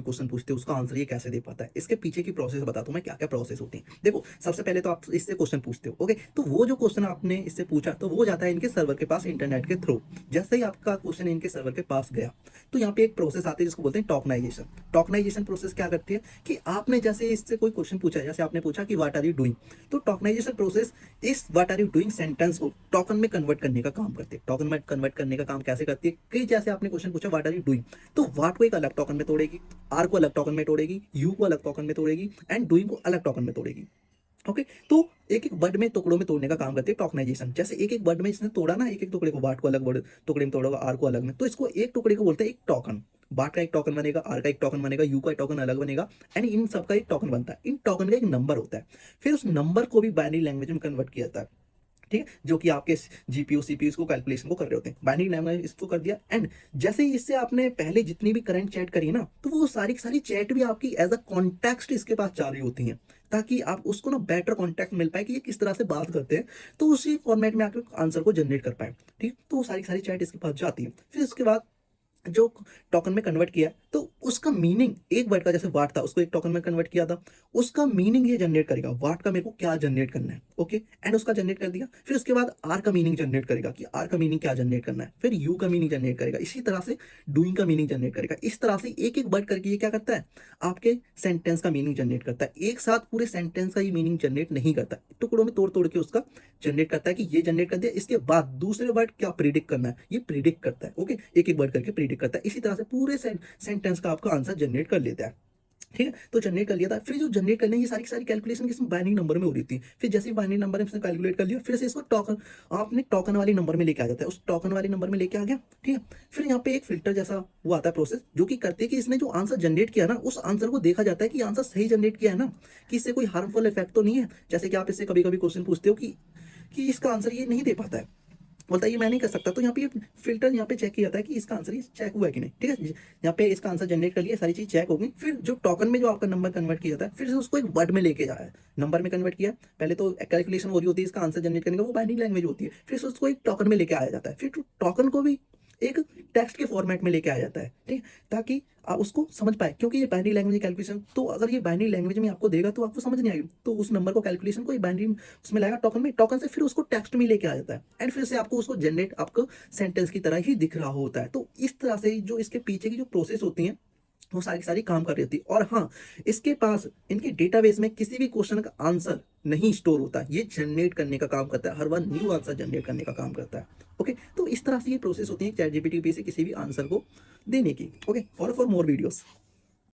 Question पूछते हो उसका आंसर ये कैसे दे पाता है। इसके पीछे की प्रोसेस बताता हूँ मैं, क्या क्या प्रोसेस होती है। देखो, सबसे पहले तो आप इससे क्वेश्चन पूछते हो, ओके, तो वो जो क्वेश्चन आपने इससे पूछा तो वो जाता है इनके सर्वर के पास इंटरनेट के थ्रू। जैसे ही आपका क्वेश्चन इनके सर्वर के पास गया तो यहाँ पे एक प्रोसेस आती है जिसको बोलते हैं टोकनाइजेशन। टोकनाइजेशन प्रोसेस क्या करती है कि आपने जैसे इससे कोई क्वेश्चन पूछा, जैसे आपने पूछा कि व्हाट आर यू डूइंग, तो टोकनाइजेशन प्रोसेस इस what are you doing sentence को टोकन में कन्वर्ट करने का काम करती है। टोकन में कन्वर्ट करने का काम कैसे करती है कि जैसे आपने क्वेश्चन पूछा व्हाट आर यू डूइंग, तो व्हाट को एक अलग टोकन में तोड़ेगी, आर को अलग टोकन में तोड़ेगी, यू को अलग टोकन में तोड़ेगी एंड डूइंग को अलग टोकन में तोड़ेगी। ओके, तो एक एक वर्ड में टुकड़ों में तोड़ने का काम करती है टोकनाइजेशन। जैसे एक एक वर्ड में इसने तोड़ा ना, एक एक टुकड़े को, वाट को अलग वर्ड टुकड़े में तोड़ा, आर को अलग में, तो इसको एक टुकड़े को बोलते हैं एक टोकन। बाट का एक टोकन बनेगा, आर का एक टोकन बनेगा, यू का एक टोकन अलग बनेगा एंड इन सब का एक टोकन बनता है। इन टोकन का एक नंबर होता है, फिर उस नंबर को भी बाइनरी लैंग्वेज में कन्वर्ट किया जाता है। ठीक है, जो कि आपके जीपीयू सीपीयू को कैलकुलेशन को कर रहे होते हैं, बाइनरी लैंग्वेज इसको कर दिया। एंड जैसे ही इससे आपने पहले जितनी भी करंट चैट करी ना, तो वो सारी की सारी चैट भी आपकी एज अ कॉन्टेक्स्ट इसके पास जा रही होती हैं, ताकि आप उसको ना बेटर कॉन्टेक्ट मिल पाए कि ये किस तरह से बात करते हैं, तो उसी फॉर्मेट में आपके आंसर को जनरेट कर पाए। ठीक, तो वो सारी की सारी चैट इसके पास जाती है। फिर उसके बाद जो टोकन में कन्वर्ट किया तो उसका मीनिंग, एक वर्ड का जैसे वाट था उसको एक टोकन में कन्वर्ट किया था, उसका मीनिंग ये जनरेट करेगा वाट का मेरे को क्या जनरेट करना है, ओके, एंड उसका जनरेट कर दिया। फिर उसके बाद आर का मीनिंग जनरेट करेगा कि आर का मीनिंग क्या जनरेट करना है, फिर यू का मीनिंग जनरेट करेगा, इसी तरह से डूइंग का मीनिंग जनरेट करेगा। इस तरह से एक एक वर्ड करके ये क्या करता है, आपके सेंटेंस का मीनिंग जनरेट करता है। एक साथ पूरे सेंटेंस का ये मीनिंग जनरेट नहीं करता, टुकड़ों में तोड़ तोड़ के उसका जनरेट करता है कि ये जनरेट कर दिया, इसके बाद दूसरे वर्ड क्या प्रिडिक्ट करना है ये प्रिडिक्ट करता है। ओके, एक एक वर्ड करके प्रिडिक्ट करता है। इसी तरह से पूरे सेंटेंस का आपका आंसर जनरेट कर लेता है। ठीक है, तो जनरेट कर लिया था। फिर जो जनरेट करने ये सारी की सारी कैलकुलेशन किस बाइनरी नंबर में हो रही थी। फिर जैसे बाइनरी नंबर में इसने कैलकुलेट कर लिया, फिर से इसको टोकन, आपने टोकन वाली नंबर में लेके आ जाता है, उस टोकन वाली नंबर में लेके आ गया। ठीक है, फिर यहाँ पे एक फिल्टर जैसा वो आता है प्रोसेस, जो कि करते हैं कि इसने जो आंसर जनरेट किया ना, उस आंसर को देखा जाता है कि आंसर सही जनरेट किया है ना, कि इससे कोई हार्मफुल इफेक्ट तो नहीं है। जैसे कि आप इससे कभी कभी क्वेश्चन पूछते हो कि इसका आंसर ये नहीं दे पाता है, बोलता है ये मैं नहीं कर सकता, तो यहाँ पे फिल्टर यहाँ पे चेक किया जाता है कि इसका आंसर ये चेक हुआ है कि नहीं। ठीक है, यहाँ पे इसका आंसर जनरेट कर लिया, सारी चीज चेक हो गई। फिर जो टोकन में जो आपका नंबर कन्वर्ट किया जाता है, फिर से उसको एक वर्ड में लेके जाया है, नंबर में कन्वर्ट किया, पहले तो कैलकुलेशन हो रही होती है इसका आंसर जनरेट करने का, वो बाइनरी लैंग्वेज होती है, फिर से उसको एक टोकन में लेके आया जाता है, फिर टोकन को भी एक टेक्स्ट के फॉर्मेट में लेके आया जाता है। ठीक, ताकि आप उसको समझ पाए, क्योंकि ये बाइनरी लैंग्वेज कैलकुलेशन, तो अगर ये बाइनरी लैंग्वेज में आपको देगा तो आपको समझ नहीं आएगी, तो उस नंबर को कैलकुलेशन को बाइनरी उसमें लाएगा टोकन में, टोकन से फिर उसको टेक्स्ट में लेके आ जाता है एंड फिर से आपको उसको जनरेट आपको सेंटेंस की तरह ही दिख रहा होता है। तो इस तरह से जो इसके पीछे की जो प्रोसेस होती है वो सारी सारी काम कर रही होती है। और हाँ, इसके पास इनके डेटाबेस में किसी भी क्वेश्चन का आंसर नहीं स्टोर होता, ये जनरेट करने का काम करता है, हर बार न्यू आंसर जनरेट करने का काम करता है। ओके, तो इस तरह से ये प्रोसेस होती है चैट जीपीटी पे से किसी भी आंसर को देने की। Okay, for more videos.